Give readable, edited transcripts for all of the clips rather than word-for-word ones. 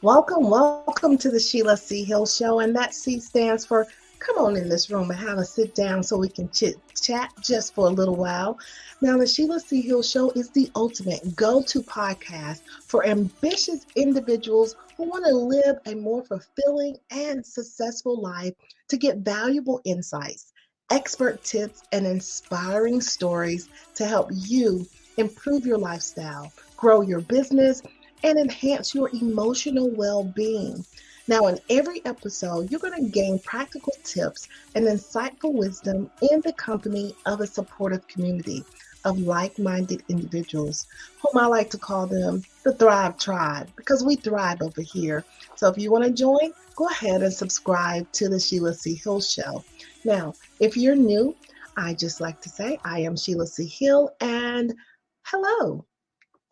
Welcome to the Sheila C. Hill Show. And that C stands for come on in this room and have a sit down so we can chit chat just for a little while. Now, the Sheila C. Hill Show is the ultimate go to podcast for ambitious individuals who want to live a more fulfilling and successful life to get valuable insights, expert tips, and inspiring stories to help you improve your lifestyle, grow your business, and enhance your emotional well being. Now, in every episode, you're going to gain practical tips and insightful wisdom in the company of a supportive community of like minded individuals, whom I like to call them the Thrive Tribe, because we thrive over here. So, if you want to join, go ahead and subscribe to the Sheila C. Hill Show. Now, if you're new, I just like to say I am Sheila C. Hill and hello.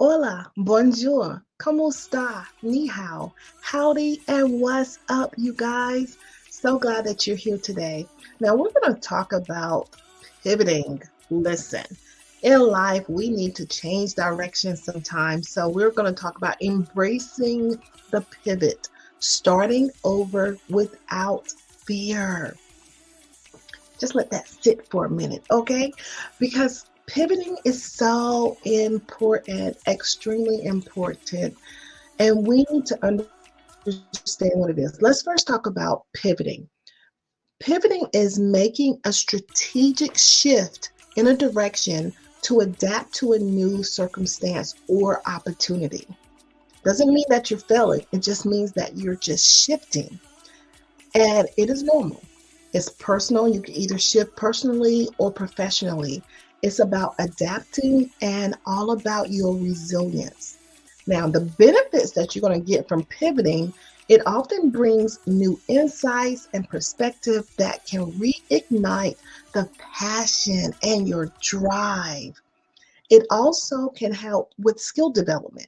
Hola, bonjour, como está, ni hao, howdy, and what's up, you guys? So glad that you're here today. Now, we're going to talk about pivoting. Listen, in life, we need to change direction sometimes. So, we're going to talk about embracing the pivot, starting over without fear. Just let that sit for a minute, okay? Because pivoting is so important, extremely important, and we need to understand what it is. Let's first talk about pivoting. Pivoting is making a strategic shift in a direction to adapt to a new circumstance or opportunity. Doesn't mean that you're failing, it just means that you're just shifting, and it is normal. It's personal. You can either shift personally or professionally. It's about adapting and all about your resilience. Now, the benefits that you're going to get from pivoting, it often brings new insights and perspective that can reignite the passion and your drive. It also can help with skill development.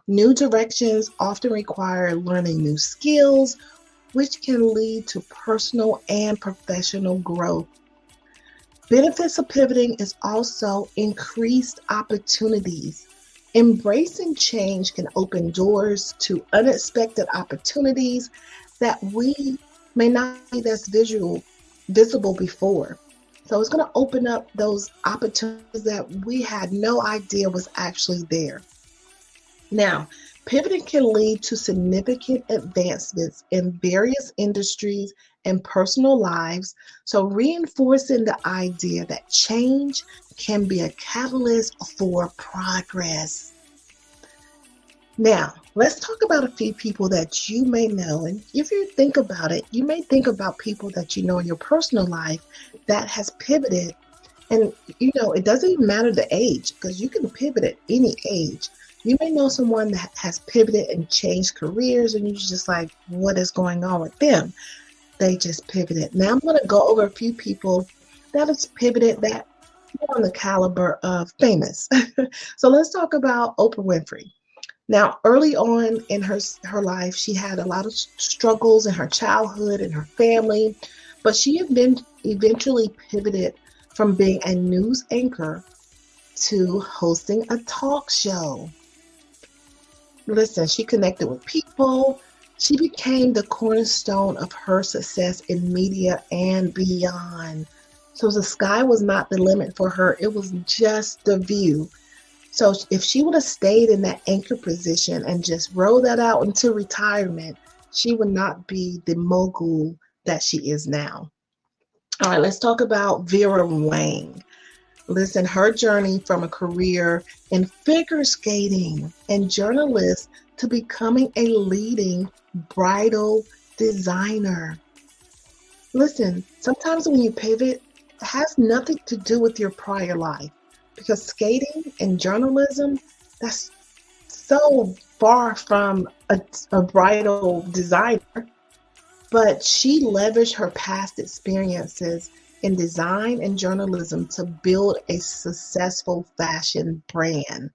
New directions often require learning new skills, which can lead to personal and professional growth. Benefits of pivoting is also increased opportunities. Embracing change can open doors to unexpected opportunities that we may not be as visible before. So it's going to open up those opportunities that we had no idea was actually there. Now, pivoting can lead to significant advancements in various industries and personal lives, so reinforcing the idea that change can be a catalyst for progress. Now, let's talk about a few people that you may know, and if you think about it, you may think about people that you know in your personal life that has pivoted, and it doesn't even matter the age, because you can pivot at any age. You may know someone that has pivoted and changed careers, and you're just like, what is going on with them? They just pivoted. Now I'm going to go over a few people that has pivoted that are on the caliber of famous. So let's talk about Oprah Winfrey. Now, early on in her life, she had a lot of struggles in her childhood and her family, but she had been eventually pivoted from being a news anchor to hosting a talk show. Listen, she connected with people. She became the cornerstone of her success in media and beyond. So the sky was not the limit for her. It was just the view. So if she would have stayed in that anchor position and just rode that out until retirement, she would not be the mogul that she is now. All right, let's talk about Vera Wang. Listen, her journey from a career in figure skating and journalist to becoming a leading bridal designer. Listen, sometimes when you pivot, it has nothing to do with your prior life, because skating and journalism, that's so far from a bridal designer. But she leveraged her past experiences in design and journalism to build a successful fashion brand.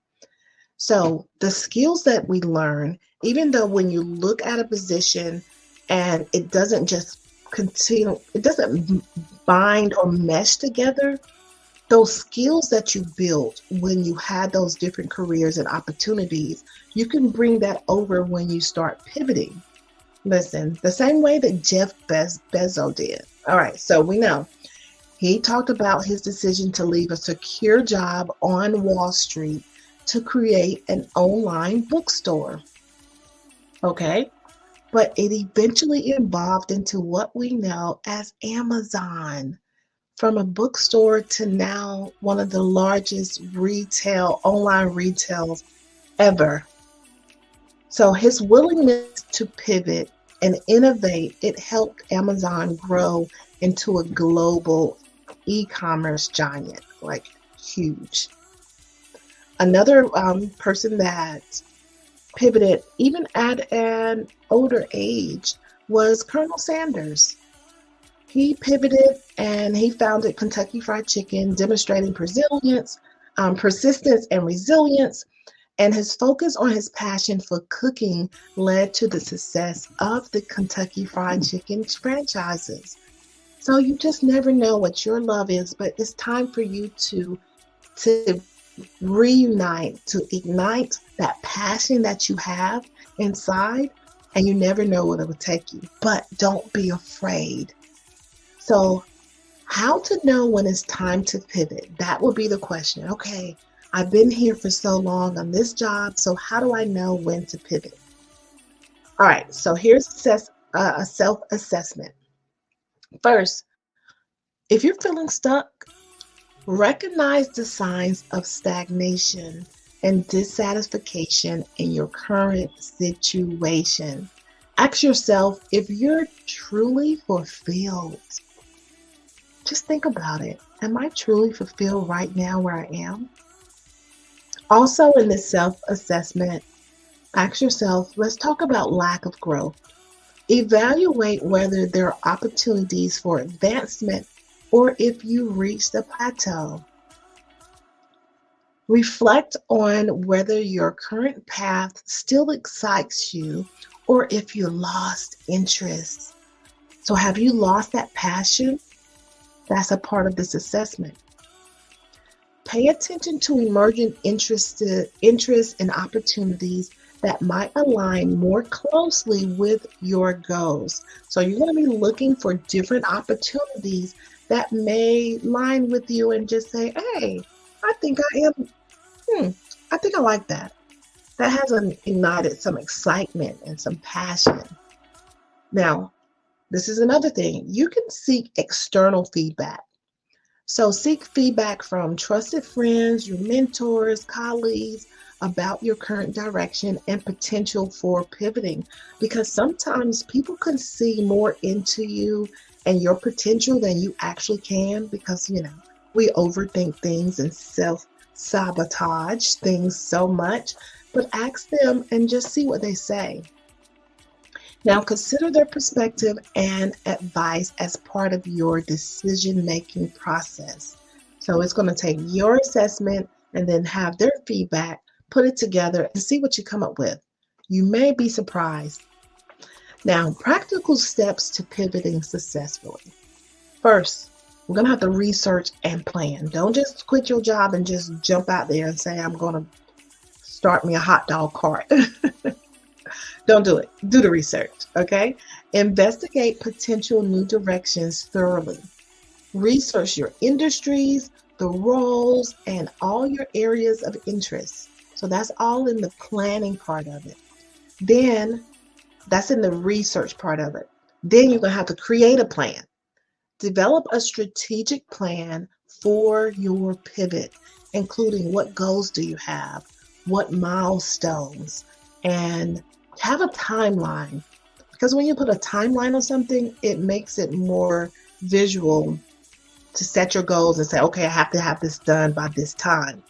So the skills that we learn, even though when you look at a position and it doesn't just continue, it doesn't bind or mesh together, those skills that you built when you had those different careers and opportunities, you can bring that over when you start pivoting. Listen, the same way that Jeff Bezos did. All right, so we know he talked about his decision to leave a secure job on Wall Street to create an online bookstore. Okay, but it eventually evolved into what we know as Amazon. From a bookstore to now one of the largest online retails ever. So his willingness to pivot and innovate, it helped Amazon grow into a global e-commerce giant, like huge. Another person that pivoted even at an older age was Colonel Sanders. He pivoted and he founded Kentucky Fried Chicken, demonstrating persistence and resilience. And his focus on his passion for cooking led to the success of the Kentucky Fried Chicken franchises. So you just never know what your love is, but it's time for you to reunite, to ignite that passion that you have inside, and you never know what it will take you. But don't be afraid. So how to know when it's time to pivot? That will be the question. Okay, I've been here for so long on this job, so how do I know when to pivot? All right, so here's a self-assessment. First, if you're feeling stuck, recognize the signs of stagnation and dissatisfaction in your current situation. Ask yourself if you're truly fulfilled. Just think about it. Am I truly fulfilled right now where I am? Also, in this self-assessment, ask yourself, let's talk about lack of growth. Evaluate whether there are opportunities for advancement or if you reach the plateau. Reflect on whether your current path still excites you or if you lost interest. So have you lost that passion? That's a part of this assessment. Pay attention to emerging interests and opportunities that might align more closely with your goals. So you're going to be looking for different opportunities that may line with you and just say, hey, I think I like that. That has ignited some excitement and some passion. Now, this is another thing. You can seek external feedback. So seek feedback from trusted friends, your mentors, colleagues about your current direction and potential for pivoting. Because sometimes people can see more into you and your potential than you actually can, because, we overthink things and self-sabotage things so much. But ask them and just see what they say. Now, consider their perspective and advice as part of your decision-making process. So it's going to take your assessment and then have their feedback, put it together and see what you come up with. You may be surprised. Now, practical steps to pivoting successfully. First, we're going to have to research and plan. Don't just quit your job and just jump out there and say, I'm going to start me a hot dog cart. Don't do it. Do the research, okay? Investigate potential new directions thoroughly. Research your industries, the roles, and all your areas of interest. So that's all in the planning part of it. Then, that's in the research part of it. Then you're going to have to create a plan. Develop a strategic plan for your pivot, including what goals do you have, what milestones, and have a timeline, because when you put a timeline on something, it makes it more visual to set your goals and say, okay, I have to have this done by this time.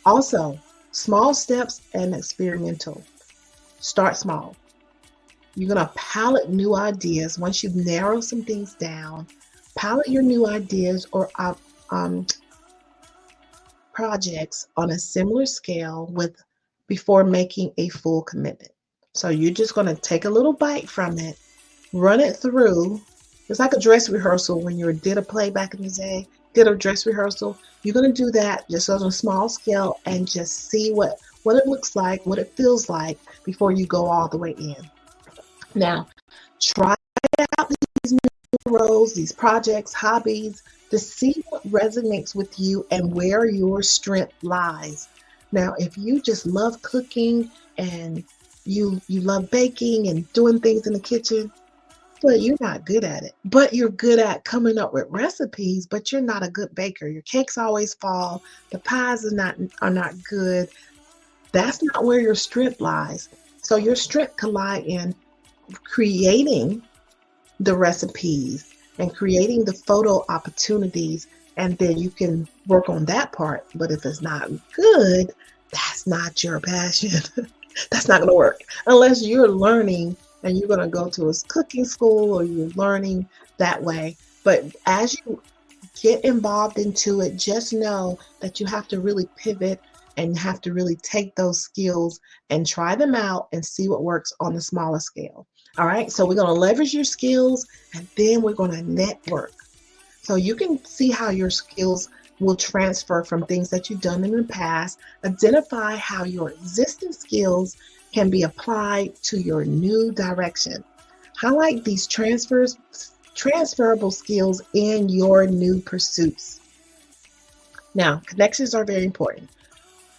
Also, small steps and experimental. Start small. You're going to pilot new ideas. Once you've narrowed some things down, pilot your new ideas or projects on a similar scale before making a full commitment. So you're just going to take a little bite from it, run it through. It's like a dress rehearsal when you did a play back in the day. did a dress rehearsal, you're going to do that just on a small scale and just see what it looks like, what it feels like before you go all the way in. Now, try out these new roles, these projects, hobbies, to see what resonates with you and where your strength lies. Now, if you just love cooking and you love baking and doing things in the kitchen, but you're not good at it. But you're good at coming up with recipes, but you're not a good baker. Your cakes always fall, the pies are not good. That's not where your strength lies. So your strength can lie in creating the recipes and creating the photo opportunities, and then you can work on that part. But if it's not good, that's not your passion. That's not going to work unless you're learning and you're going to go to a cooking school or you're learning that way. But as you get involved into it, just know that you have to really pivot and have to really take those skills and try them out and see what works on the smaller scale. All right, so we're going to leverage your skills and then we're going to network. So you can see how your skills will transfer from things that you've done in the past. Identify how your existing skills can be applied to your new direction. Highlight these transferable skills in your new pursuits. Now, connections are very important.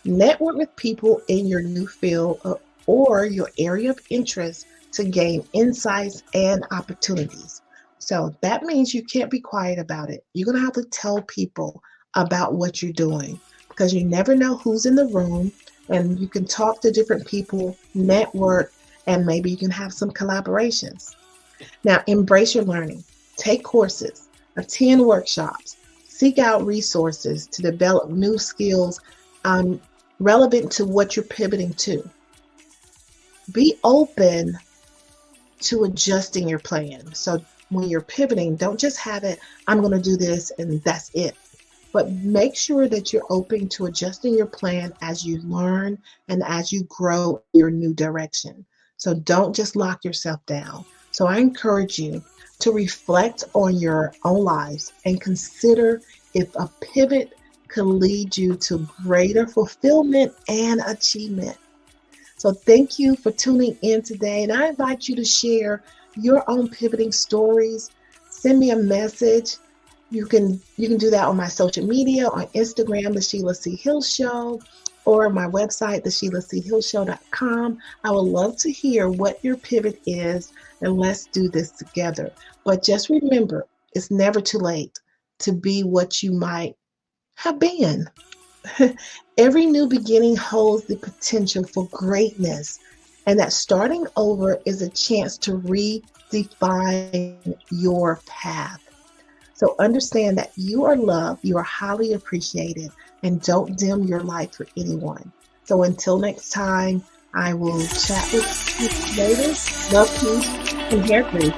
Network with people in your new field or your area of interest to gain insights and opportunities. So that means you can't be quiet about it. You're going to have to tell people about what you're doing because you never know who's in the room, and you can talk to different people, network, and maybe you can have some collaborations. Now, embrace your learning. Take courses, attend workshops, seek out resources to develop new skills relevant to what you're pivoting to. Be open to adjusting your plan. So when you're pivoting, don't just have it, I'm going to do this and that's it. But make sure that you're open to adjusting your plan as you learn and as you grow your new direction. So don't just lock yourself down. So I encourage you to reflect on your own lives and consider if a pivot could lead you to greater fulfillment and achievement. So thank you for tuning in today, and I invite you to share your own pivoting stories. Send me a message. You can do that on my social media, on Instagram, The Sheila C. Hill Show, or my website, thesheilachillshow.com. I would love to hear what your pivot is, and let's do this together. But just remember, it's never too late to be what you might have been. Every new beginning holds the potential for greatness, and that starting over is a chance to redefine your path. So understand that you are loved, you are highly appreciated, and don't dim your light for anyone. So until next time, I will chat with you later. Love, peace, and hair grease.